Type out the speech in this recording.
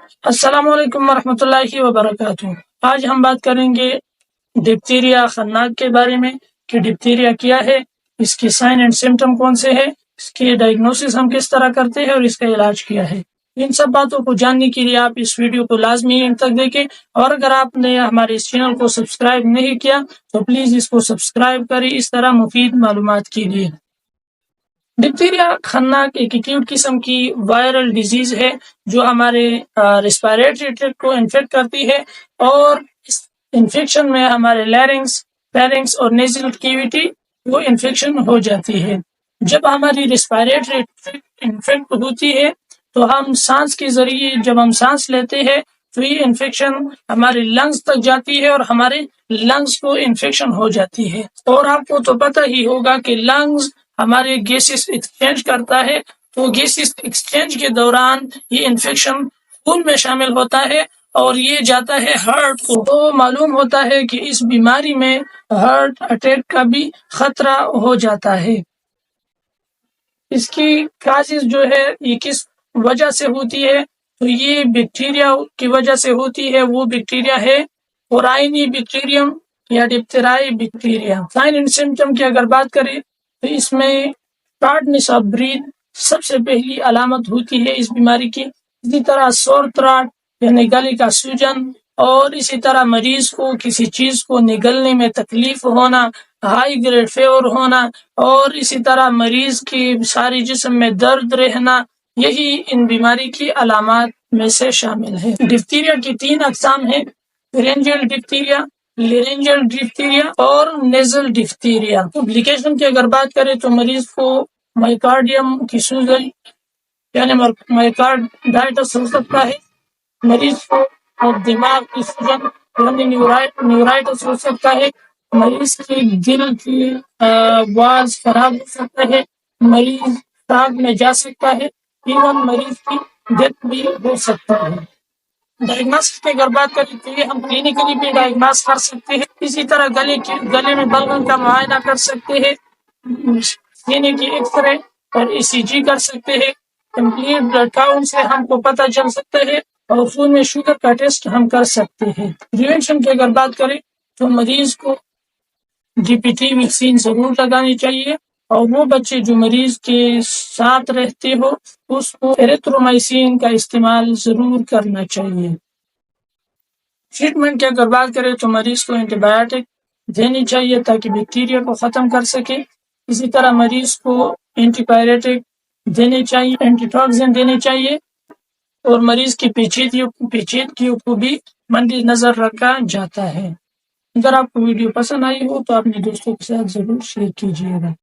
السلام علیکم ورحمۃ اللہ وبرکاتہ۔ آج ہم بات کریں گے ڈپتیریا خناک کے بارے میں کہ ڈپتیریا کیا ہے، اس کی سائن اینڈ سمٹم کون سے ہیں، اس کی ڈائگنوسس ہم کس طرح کرتے ہیں اور اس کا علاج کیا ہے۔ ان سب باتوں کو جاننے کے لیے آپ اس ویڈیو کو لازمی اینڈ تک دیکھیں، اور اگر آپ نے ہمارے اس چینل کو سبسکرائب نہیں کیا تو پلیز اس کو سبسکرائب کریں، اس طرح مفید معلومات کے لیے۔ ڈپتیریا خناک ایک ایکیوٹ قسم کی وائرل ڈیزیز ہے جو ہمارے ریسپائریٹری ٹریکٹ کو انفیکٹ کرتی ہے، اور اس انفیکشن میں ہمارے لیرنگس اور نیزل کیویٹی وہ انفیکشن ہو جاتی ہے۔ جب ہماری ریسپائریٹری ٹریکٹ انفیکٹ ہوتی ہے تو ہم سانس کے ذریعے جب ہم سانس لیتے ہیں تو یہ انفیکشن ہمارے لنگس تک جاتی ہے اور ہمارے لنگس کو انفیکشن ہو جاتی ہے۔ اور آپ کو تو پتہ ہی ہوگا کہ لنگس ہمارے گیسز ایکسچینج کرتا ہے، تو گیسز ایکسچینج کے دوران یہ انفیکشن خون میں شامل ہوتا ہے اور یہ جاتا ہے ہارٹ کو۔ تو معلوم ہوتا ہے کہ اس بیماری میں ہارٹ اٹیک کا بھی خطرہ ہو جاتا ہے۔ اس کی کازز جو ہے یہ کس وجہ سے ہوتی ہے، تو یہ بیکٹیریا کی وجہ سے ہوتی ہے۔ وہ بیکٹیریا ہے اورائنی بیکٹیریم یا ڈپتیرائی بیکٹیریا۔ سائن اینڈ سمٹم کی اگر بات کریں تو اس میں شارٹنیس آف بریتھ سب سے پہلی علامت ہوتی ہے اس بیماری کی۔ اسی طرح سور تھروٹ یعنی گلے کا سوجن، اور اسی طرح مریض کو کسی چیز کو نگلنے میں تکلیف ہونا، ہائی گریڈ فیور ہونا، اور اسی طرح مریض کی ساری جسم میں درد رہنا، یہی ان بیماری کی علامات میں سے شامل ہے۔ ڈپتیریا کی 3 اقسام ہیں: فرینجیل ڈپتیریا، لرینجل ڈپتیریا اور نیزل ڈپتیریا۔ کمپلیکیشن کی اگر بات کریں تو مریض کو مائکارڈیم کی سوزن یعنی مائکارڈائٹس ہو سکتا ہے، مریض کو دماغ کی سوجن یعنی نیورائٹس ہو سکتا ہے، مریض کی دل کی واز خراب ہو سکتا ہے، مریض شاک میں جا سکتا ہے، ایون مریض کی ڈیتھ بھی ہو سکتا ہے۔ ڈائگنوسس کی اگر بات کریں تو یہ ہم کلینکلی بھی ڈائگنوس کر سکتے ہیں، اسی طرح گلے میں بلغم کا معائنہ کر سکتے ہیں، سینے کی ایکس رے اور ECG کر سکتے ہیں، کمپلیٹ بلڈ کاؤنٹ سے ہم کو پتہ چل سکتا ہے، اور خون میں شوگر کا ٹیسٹ ہم کر سکتے ہیں۔ پریونشن کی اگر بات کریں تو مریض کو DPT ویکسین ضرور لگانی چاہیے، اور وہ بچے جو مریض کے ساتھ رہتے ہو اس کو ایریتھرومائسین کا استعمال ضرور کرنا چاہیے۔ ٹریٹمنٹ کی اگر بات کریں تو مریض کو اینٹی بایوٹک دینی چاہیے تاکہ بیکٹیریا کو ختم کر سکے، اسی طرح مریض کو اینٹی پیریٹک دینے چاہیے، اینٹی ٹاکسن دینے چاہیے، اور مریض کی پیچیدگیوں کو بھی مد نظر رکھا جاتا ہے۔ اگر آپ کو ویڈیو پسند آئی ہو تو اپنے دوستوں کے ساتھ ضرور شیئر کیجیے گا۔